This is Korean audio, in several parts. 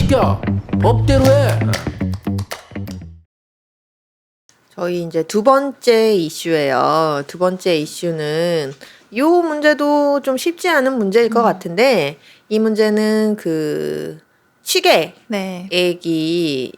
시켜. 법대로 해. 저희 이제 두 번째 이슈예요. 두 번째 이슈는 이 문제도 좀 쉽지 않은 문제일 것 같은데, 이 문제는 그 취객액이 네.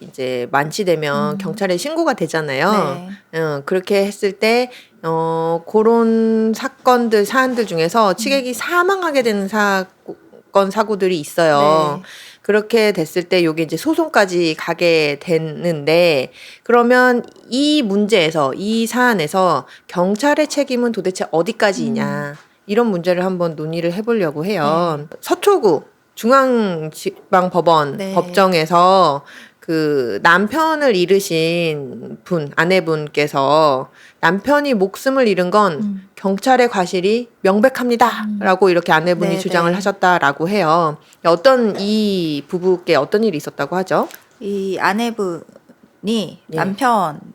이제 만취되면 경찰에 신고가 되잖아요. 네. 그렇게 했을 때 그런 사안들 중에서 취객이 사망하게 되는 사고들이 있어요. 네. 그렇게 됐을 때 요게 이제 소송까지 가게 됐는데, 그러면 이 문제에서, 이 사안에서 경찰의 책임은 도대체 어디까지이냐, 이런 문제를 한번 논의를 해보려고 해요. 서초구 중앙지방법원 네. 법정에서 그 남편을 잃으신 아내분께서 남편이 목숨을 잃은 건 경찰의 과실이 명백합니다라고 이렇게 아내분이 네, 주장을 네. 하셨다라고 해요. 이 부부께 어떤 일이 있었다고 하죠? 이 아내분이 예.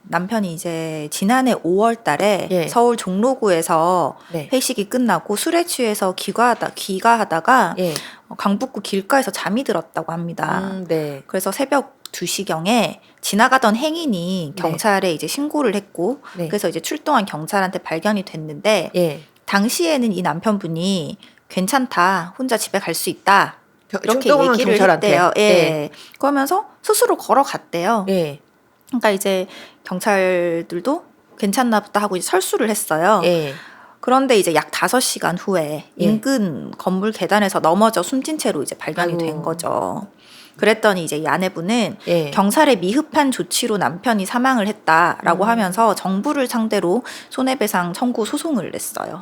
남편이 이제 지난해 5월 달에 예. 서울 종로구에서 네. 회식이 끝나고 술에 취해서 귀가하다가 예. 강북구 길가에서 잠이 들었다고 합니다. 네. 그래서 새벽 2시경에 지나가던 행인이 경찰에 이제 신고를 했고, 네. 그래서 이제 출동한 경찰한테 발견이 됐는데, 예. 당시에는 이 남편분이 괜찮다, 혼자 집에 갈 수 있다, 이렇게 출동한 얘기를 경찰한테. 했대요. 예. 예. 그러면서 스스로 걸어갔대요. 예. 그러니까 이제 경찰들도 괜찮나 보다 하고 이제 설수를 했어요. 예. 그런데 이제 약 5시간 후에 예. 인근 건물 계단에서 넘어져 숨진 채로 이제 발견이 아이고. 된 거죠. 그랬더니 이제 이 아내분은 예. 경찰의 미흡한 조치로 남편이 사망을 했다라고 하면서 정부를 상대로 손해배상 청구 소송을 냈어요.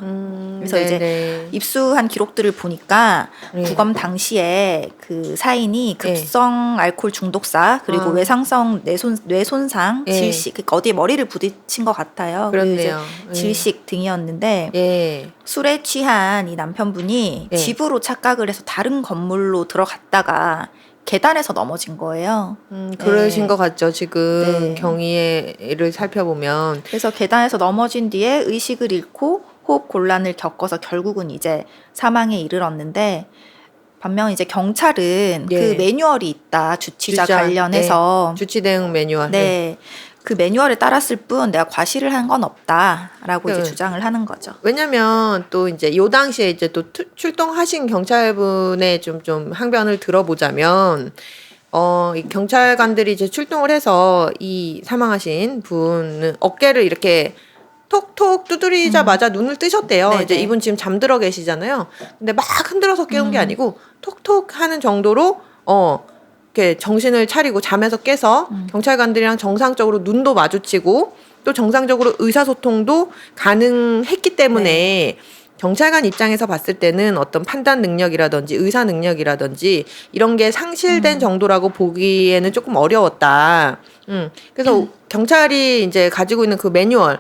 그래서 네네. 이제 입수한 기록들을 보니까 예. 부검 당시에 그 사인이 급성 알코올 중독사 그리고 외상성 뇌손상, 예. 질식, 그러니까 어디에 머리를 부딪힌 것 같아요. 그리고 이제 그렇네요. 예. 질식 등이었는데 예. 술에 취한 이 남편분이 예. 집으로 착각을 해서 다른 건물로 들어갔다가 계단에서 넘어진 거예요. 그러신 네. 것 같죠. 지금 네. 경위를 살펴보면. 그래서 계단에서 넘어진 뒤에 의식을 잃고 호흡 곤란을 겪어서 결국은 이제 사망에 이르렀는데, 반면 이제 경찰은 예. 그 매뉴얼이 있다, 주치자 관련해서. 주치 대응 매뉴얼. 네. 그 매뉴얼에 따랐을 뿐 내가 과실을 한 건 없다라고 이제 네. 주장을 하는 거죠. 왜냐면 또 이제 요 당시에 이제 또 출동하신 경찰분의 좀 항변을 들어보자면, 이 경찰관들이 이제 출동을 해서 이 사망하신 분은 어깨를 이렇게 톡톡 두드리자마자 눈을 뜨셨대요. 네네. 이제 이분 지금 잠들어 계시잖아요. 근데 막 흔들어서 깨운 게 아니고 톡톡 하는 정도로 이렇게 정신을 차리고 잠에서 깨서 경찰관들이랑 정상적으로 눈도 마주치고 또 정상적으로 의사소통도 가능했기 때문에 경찰관 입장에서 봤을 때는 어떤 판단 능력이라든지 의사 능력이라든지 이런 게 상실된 정도라고 보기에는 조금 어려웠다. 그래서 경찰이 이제 가지고 있는 그 매뉴얼에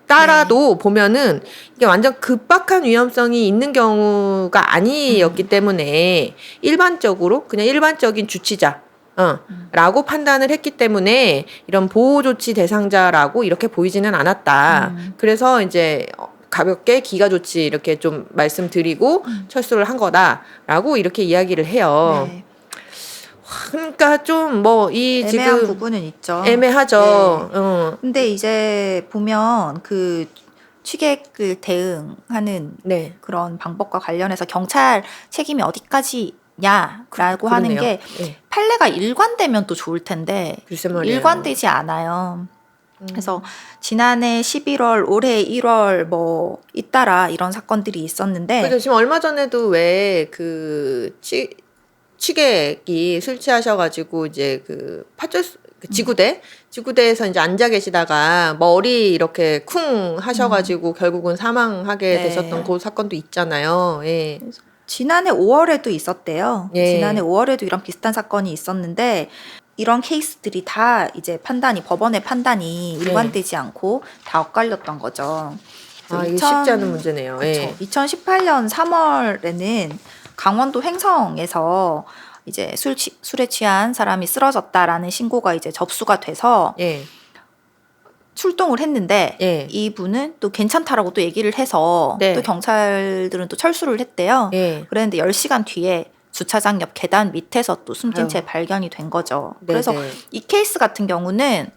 따라도 보면은 이게 완전 급박한 위험성이 있는 경우가 아니었기 때문에 일반적으로 그냥 일반적인 주치자 라고 판단을 했기 때문에 이런 보호조치 대상자라고 이렇게 보이지는 않았다. 그래서 이제 가볍게 기가조치 이렇게 좀 말씀드리고 철수를 한 거다라고 이렇게 이야기를 해요. 네. 그러니까 좀 뭐 이 애매한 지금 부분은 있죠. 애매하죠. 근데 이제 보면 그 취객을 대응하는 네. 그런 방법과 관련해서 경찰 책임이 어디까지냐라고 하는 그러네요. 게 네. 판례가 일관되면 또 좋을 텐데 글쎄 말이에요. 일관되지 않아요. 그래서 지난해 11월, 올해 1월 뭐 잇따라 이런 사건들이 있었는데, 그죠. 지금 얼마 전에도 왜 그 취객이 술 취하셔가지고 이제 그 지구대에서 이제 앉아 계시다가 머리 이렇게 쿵 하셔가지고 결국은 사망하게 네. 되셨던 그 사건도 있잖아요. 예. 지난해 5월에도 있었대요. 예. 지난해 5월에도 이런 비슷한 사건이 있었는데, 이런 케이스들이 다 이제 법원의 판단이 일관되지 않고 다 엇갈렸던 거죠. 이게 쉽지 않은 문제네요. 그렇죠. 예. 2018년 3월에는 강원도 횡성에서 이제 술에 취한 사람이 쓰러졌다라는 신고가 이제 접수가 돼서 예. 출동을 했는데 예. 이분은 또 괜찮다라고 또 얘기를 해서 네. 또 경찰들은 또 철수를 했대요. 예. 그랬는데 10시간 뒤에 주차장 옆 계단 밑에서 또 숨진 아유. 채 발견이 된 거죠. 네네. 그래서 이 케이스 같은 경우는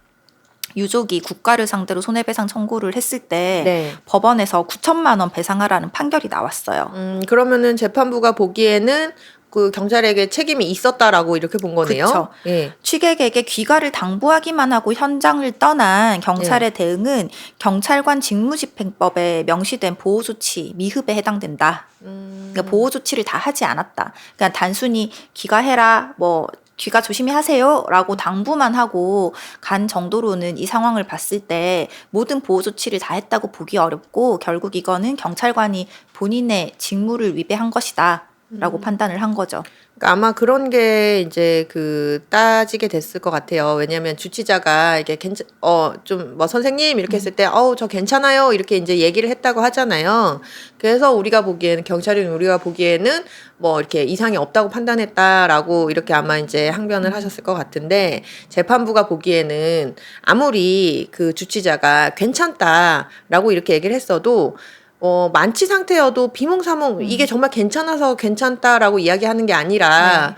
유족이 국가를 상대로 손해배상 청구를 했을 때 네. 법원에서 9천만 원 배상하라는 판결이 나왔어요. 그러면은 재판부가 보기에는 그 경찰에게 책임이 있었다라고 이렇게 본 거네요. 그쵸. 예. 취객에게 귀가를 당부하기만 하고 현장을 떠난 경찰의 네. 대응은 경찰관 직무집행법에 명시된 보호조치 미흡에 해당된다. 그러니까 보호조치를 다 하지 않았다. 그러니까 단순히 귀가해라, 뭐 귀가 조심히 하세요라고 당부만 하고 간 정도로는 이 상황을 봤을 때 모든 보호조치를 다 했다고 보기 어렵고 결국 이거는 경찰관이 본인의 직무를 위배한 것이다라고 판단을 한 거죠. 그러니까 아마 그런 게 이제 그 따지게 됐을 것 같아요. 왜냐하면 주치자가 이게 좀 뭐 선생님 이렇게 했을 때 저 괜찮아요 이렇게 이제 얘기를 했다고 하잖아요. 그래서 우리가 보기에는 뭐 이렇게 이상이 없다고 판단했다라고 이렇게 아마 이제 항변을 하셨을 것 같은데 재판부가 보기에는 아무리 그 주치자가 괜찮다라고 이렇게 얘기를 했어도 만취 상태여도 비몽사몽 이게 정말 괜찮아서 괜찮다라고 이야기하는 게 아니라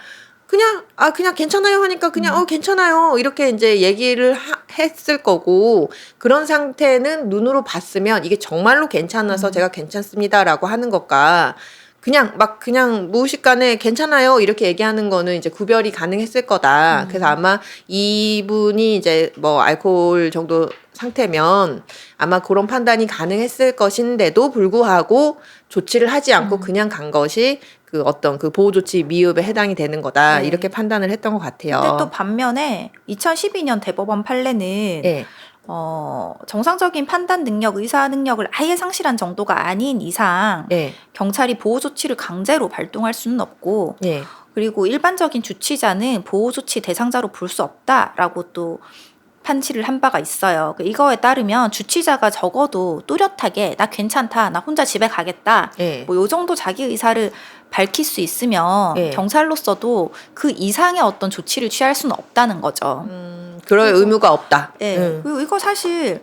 그냥 괜찮아요 하니까 그냥 괜찮아요 이렇게 이제 얘기를 했을 거고 그런 상태는 눈으로 봤으면 이게 정말로 괜찮아서 제가 괜찮습니다라고 하는 것과 그냥 무의식간에 괜찮아요 이렇게 얘기하는 거는 이제 구별이 가능했을 거다. 그래서 아마 이분이 이제 뭐 알코올 정도 상태면 아마 그런 판단이 가능했을 것인데도 불구하고 조치를 하지 않고 그냥 간 것이 그 어떤 그 보호조치 미흡에 해당이 되는 거다. 네. 이렇게 판단을 했던 것 같아요. 근데 또 반면에 2012년 대법원 판례는 예. 정상적인 판단 능력, 의사 능력을 아예 상실한 정도가 아닌 이상 예. 경찰이 보호 조치를 강제로 발동할 수는 없고 예. 그리고 일반적인 주치자는 보호 조치 대상자로 볼 수 없다라고 또 판치를 한 바가 있어요. 이거에 따르면 주치자가 적어도 뚜렷하게 나 괜찮다, 나 혼자 집에 가겠다, 예. 뭐 요 정도 자기 의사를 밝힐 수 있으면 예. 경찰로서도 그 이상의 어떤 조치를 취할 수는 없다는 거죠. 그럴 의무가 없다. 네. 그리고 이거 사실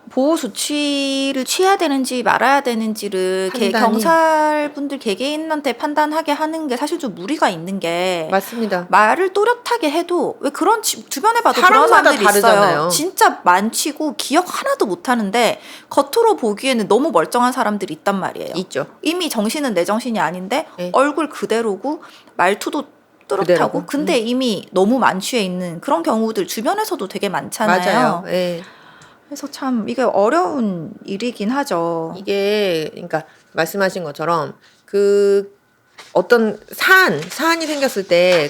보호 조치를 취해야 되는지 말아야 되는지를 판단이. 경찰분들 개개인한테 판단하게 하는 게 사실 좀 무리가 있는 게 맞습니다. 말을 또렷하게 해도 왜 그런 주변에 봐도 그런 사람마다 사람들이 다르잖아요. 있어요. 진짜 만취고 기억 하나도 못 하는데 겉으로 보기에는 너무 멀쩡한 사람들이 있단 말이에요. 있죠. 이미 정신은 내 정신이 아닌데 네. 얼굴 그대로고 말투도 또렷하고 그대로고. 근데 이미 너무 만취해 있는 그런 경우들 주변에서도 되게 많잖아요. 맞아요. 예. 그래서 참 이게 어려운 일이긴 하죠. 이게 그러니까 말씀하신 것처럼 그 어떤 사안이 생겼을 때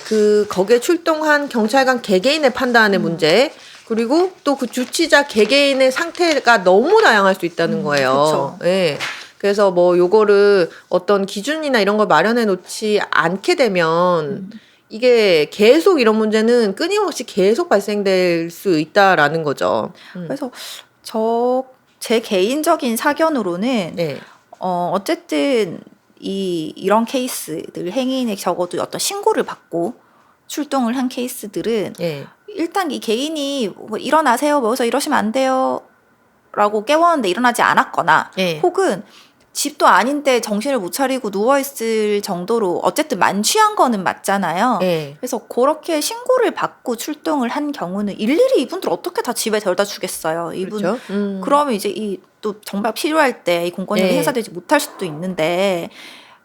거기에 출동한 경찰관 개개인의 판단의 문제 그리고 또 그 주치자 개개인의 상태가 너무 다양할 수 있다는 거예요. 그쵸. 예. 그래서 뭐 요거를 어떤 기준이나 이런 걸 마련해 놓지 않게 되면 이게 계속 이런 문제는 끊임없이 계속 발생될 수 있다라는 거죠. 그래서 제 개인적인 사견으로는 네. 어쨌든 이런 케이스들 행인에 적어도 어떤 신고를 받고 출동을 한 케이스들은 네. 일단 이 개인이 뭐 일어나세요, 모여서 이러시면 안 돼요 라고 깨웠는데 일어나지 않았거나 네. 혹은 집도 아닌데 정신을 못 차리고 누워있을 정도로 어쨌든 만취한 거는 맞잖아요. 네. 그래서 그렇게 신고를 받고 출동을 한 경우는 일일이 이분들 어떻게 다 집에 데려다 주겠어요. 이분 그렇죠. 그러면 이제 또 정말 필요할 때 이 공권력이 네. 행사되지 못할 수도 있는데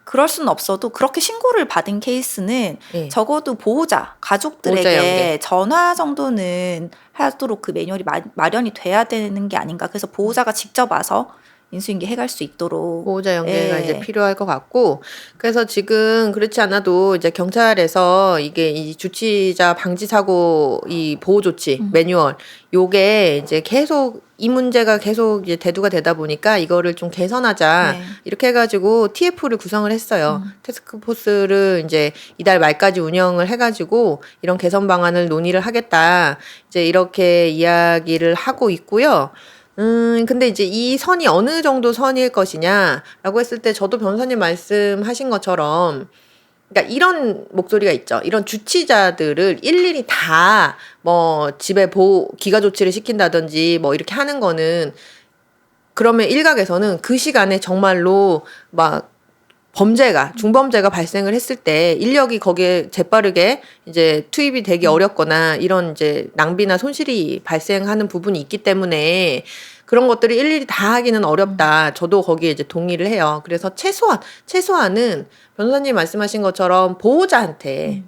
그럴 수는 없어도 그렇게 신고를 받은 케이스는 네. 적어도 보호자, 보호자 가족들에게 연계. 전화 정도는 하도록 그 매뉴얼이 마련이 돼야 되는 게 아닌가. 그래서 보호자가 직접 와서 인수인계 해갈 수 있도록 보호자 연계가 예. 이제 필요할 것 같고 그래서 지금 그렇지 않아도 이제 경찰에서 이게 이 주치자 방지 사고 이 보호 조치 매뉴얼 요게 이제 계속 이 문제가 계속 이제 대두가 되다 보니까 이거를 좀 개선하자 네. 이렇게 해가지고 TF를 구성을 했어요. 태스크포스를 이제 이달 말까지 운영을 해가지고 이런 개선 방안을 논의를 하겠다 이제 이렇게 이야기를 하고 있고요. 근데 이제 이 선이 어느 정도 선일 것이냐라고 했을 때 저도 변호사님 말씀하신 것처럼 그러니까 이런 목소리가 있죠. 이런 주치자들을 일일이 다 뭐 집에 기가 조치를 시킨다든지 뭐 이렇게 하는 거는 그러면 일각에서는 그 시간에 정말로 막 중범죄가 발생을 했을 때 인력이 거기에 재빠르게 이제 투입이 되기 어렵거나 이런 이제 낭비나 손실이 발생하는 부분이 있기 때문에 그런 것들을 일일이 다 하기는 어렵다. 저도 거기에 이제 동의를 해요. 그래서 최소한은 변호사님 말씀하신 것처럼 보호자한테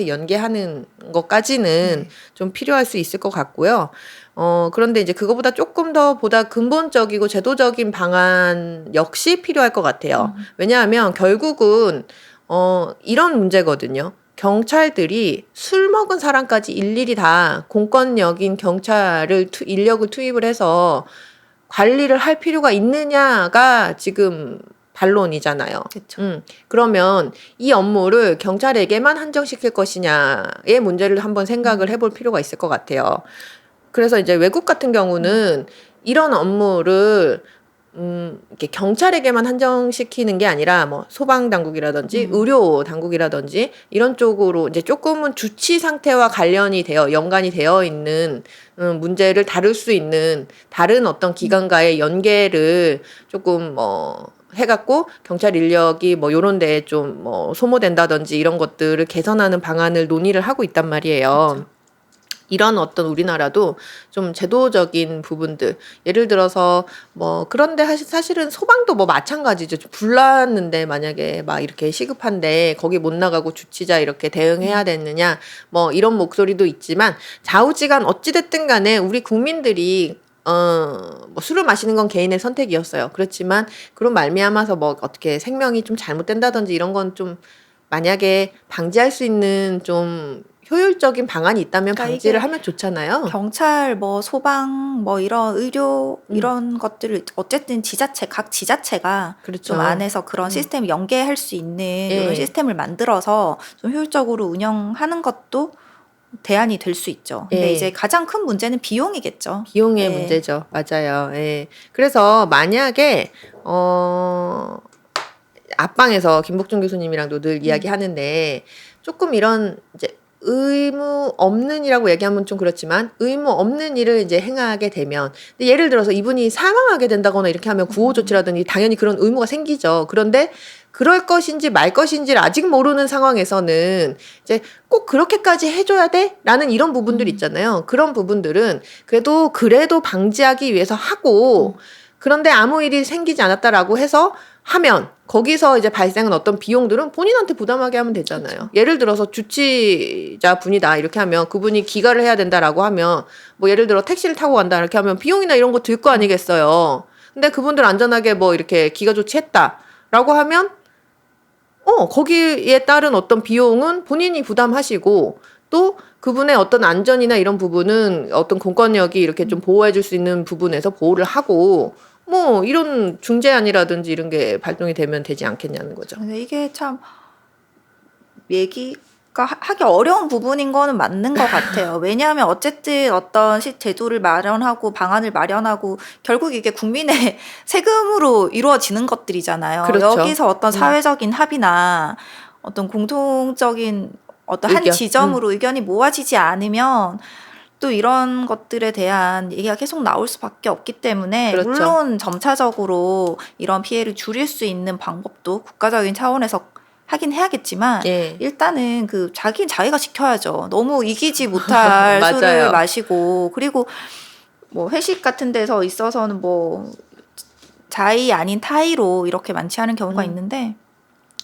연계하는 것까지는 좀 필요할 수 있을 것 같고요. 그런데 이제 그거보다 조금 더 보다 근본적이고 제도적인 방안 역시 필요할 것 같아요. 왜냐하면 결국은, 이런 문제거든요. 경찰들이 술 먹은 사람까지 일일이 다 공권력인 인력을 투입을 해서 관리를 할 필요가 있느냐가 지금 반론이잖아요. 그렇죠. 그러면 이 업무를 경찰에게만 한정시킬 것이냐의 문제를 한번 생각을 해볼 필요가 있을 것 같아요. 그래서 이제 외국 같은 경우는 이런 업무를 이렇게 경찰에게만 한정시키는 게 아니라 뭐 소방 당국이라든지 의료 당국이라든지 이런 쪽으로 이제 조금은 주치 상태와 연관이 되어 있는 문제를 다룰 수 있는 다른 어떤 기관과의 연계를 조금 해갖고 경찰 인력이 뭐 요런 데에 좀 소모된다든지 이런 것들을 개선하는 방안을 논의를 하고 있단 말이에요. 그렇죠. 이런 어떤 우리나라도 좀 제도적인 부분들, 예를 들어서 그런데 사실은 소방도 마찬가지죠. 좀 불났는데 만약에 막 이렇게 시급한데 거기 못 나가고 주치자 이렇게 대응해야 되느냐 이런 목소리도 있지만 좌우지간 어찌됐든 간에 우리 국민들이 술을 마시는 건 개인의 선택이었어요. 그렇지만 그런 말미암아서 어떻게 생명이 좀 잘못된다든지 이런 건 좀 만약에 방지할 수 있는 좀 효율적인 방안이 있다면 그러니까 방지를 하면 좋잖아요. 경찰, 소방, 이런 의료 이런 것들을 어쨌든 각 지자체가 그렇죠. 좀 안에서 그런 시스템을 연계할 수 있는 예. 이런 시스템을 만들어서 좀 효율적으로 운영하는 것도 대안이 될 수 있죠. 근데 예. 이제 가장 큰 문제는 비용이겠죠. 비용의 예. 문제죠. 맞아요. 예. 그래서 만약에 앞방에서 김복준 교수님이랑도 늘 이야기하는데 조금 이런 이제 의무 없는 일이라고 얘기하면 좀 그렇지만 의무 없는 일을 이제 행하게 되면 근데 예를 들어서 이분이 사망하게 된다거나 이렇게 하면 구호 조치라든지 당연히 그런 의무가 생기죠. 그런데 그럴 것인지 말 것인지를 아직 모르는 상황에서는 이제 꼭 그렇게까지 해줘야 돼? 라는 이런 부분들 있잖아요. 그런 부분들은 그래도 방지하기 위해서 하고 그런데 아무 일이 생기지 않았다라고 해서 하면 거기서 이제 발생한 어떤 비용들은 본인한테 부담하게 하면 되잖아요. 그렇죠. 예를 들어서 주치자 분이다 이렇게 하면 그분이 귀가를 해야 된다라고 하면 예를 들어 택시를 타고 간다 이렇게 하면 비용이나 이런 거 들 거 아니겠어요. 근데 그분들 안전하게 이렇게 귀가 조치했다라고 하면 거기에 따른 어떤 비용은 본인이 부담하시고 또 그분의 어떤 안전이나 이런 부분은 어떤 공권력이 이렇게 좀 보호해줄 수 있는 부분에서 보호를 하고 이런 중재안이라든지 이런 게 발동이 되면 되지 않겠냐는 거죠. 근데 이게 참 얘기가 하기 어려운 부분인 거는 맞는 것 같아요. 왜냐하면 어쨌든 어떤 제도를 마련하고 방안을 마련하고 결국 이게 국민의 세금으로 이루어지는 것들이잖아요. 그렇죠. 여기서 어떤 사회적인 합의나 어떤 공통적인 어떤 한 지점으로 의견이 모아지지 않으면 또 이런 것들에 대한 얘기가 계속 나올 수밖에 없기 때문에 그렇죠. 물론 점차적으로 이런 피해를 줄일 수 있는 방법도 국가적인 차원에서 하긴 해야겠지만 예. 일단은 자기가 지켜야죠. 너무 이기지 못할 술을 마시고 그리고 회식 같은 데서 있어서는 자의 아닌 타의로 이렇게 만취하는 경우가 있는데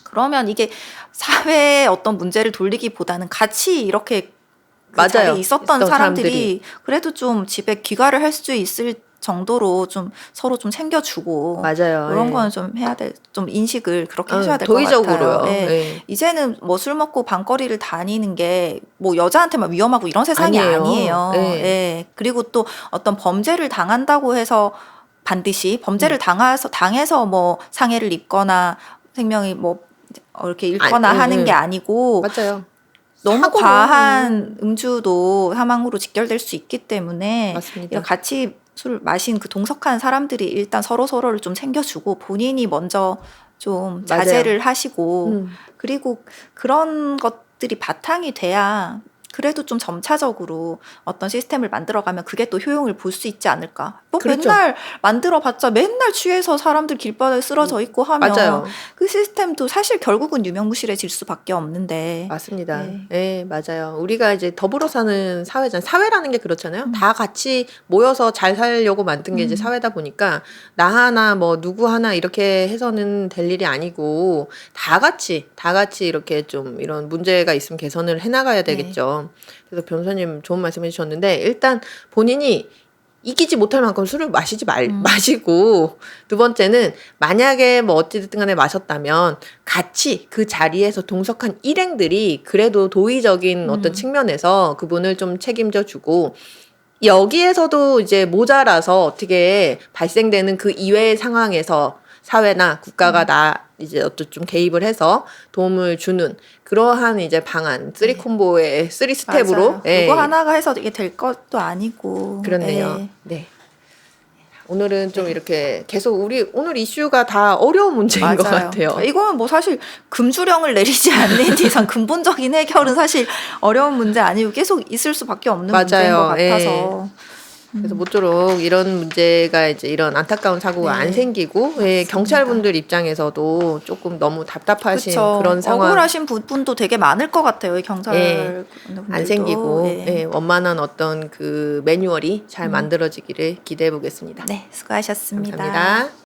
그러면 이게 사회의 어떤 문제를 돌리기보다는 같이 이렇게 자리에 있었던 사람들이 그래도 좀 집에 귀가를 할 수 있을 정도로 좀 서로 좀 챙겨주고 맞아요. 그런 예. 거는 좀 해야 될 좀 인식을 그렇게 해줘야 될 것 같아요. 도의적으로요. 예. 예. 이제는 술 먹고 밤거리를 다니는 게 여자한테만 위험하고 이런 세상이 아니에요. 예. 예. 그리고 또 어떤 범죄를 당한다고 해서 반드시 범죄를 당해서 상해를 입거나 생명이 이렇게 잃거나 하는 게 아니고 맞아요. 너무 과한 음주도 사망으로 직결될 수 있기 때문에 맞습니다. 같이 술 마신 동석한 사람들이 일단 서로를 좀 챙겨주고 본인이 먼저 좀 자제를 하시고 그리고 그런 것들이 바탕이 돼야 그래도 좀 점차적으로 어떤 시스템을 만들어가면 그게 또 효용을 볼 수 있지 않을까. 뭐 그렇죠. 맨날 만들어봤자 맨날 취해서 사람들 길바닥에 쓰러져 있고 하면 맞아요. 그 시스템도 사실 결국은 유명무실해질 수밖에 없는데. 맞습니다. 네. 네, 맞아요. 우리가 이제 더불어 사는 사회잖아요. 사회라는 게 그렇잖아요. 다 같이 모여서 잘 살려고 만든 게 이제 사회다 보니까 나 하나 뭐 누구 하나 이렇게 해서는 될 일이 아니고 다 같이 이렇게 좀 이런 문제가 있으면 개선을 해나가야 되겠죠. 그래서 변호사님 좋은 말씀 해주셨는데 일단 본인이 이기지 못할 만큼 술을 마시지 마시고 두 번째는 만약에 뭐 어찌됐든 간에 마셨다면 같이 그 자리에서 동석한 일행들이 그래도 도의적인 어떤 측면에서 그분을 좀 책임져 주고 여기에서도 이제 모자라서 어떻게 발생되는 그 이외의 상황에서 사회나 국가가 이제 어떤 좀 개입을 해서 도움을 주는 그러한 이제 방안, 쓰리 콤보의 쓰리 스텝으로 누구 하나가 해서 이게 될 것도 아니고. 그렇네요. 예. 네. 오늘은 좀 이렇게 계속 오늘 이슈가 다 어려운 문제인 것 같아요. 이거는 뭐 사실 금주령을 내리지 않는 이상 근본적인 해결은 사실 어려운 문제 아니고 계속 있을 수밖에 없는 문제인 것 같아서. 그래서 모쪼록 이런 문제가 이제 이런 안타까운 사고가 안 생기고 경찰분들 입장에서도 조금 너무 답답하신 그쵸. 그런 상황 억울하신 부분도 되게 많을 것 같아요. 이 경찰 안 생기고 원만한 어떤 그 매뉴얼이 잘 만들어지기를 기대해 보겠습니다. 네, 수고하셨습니다. 감사합니다.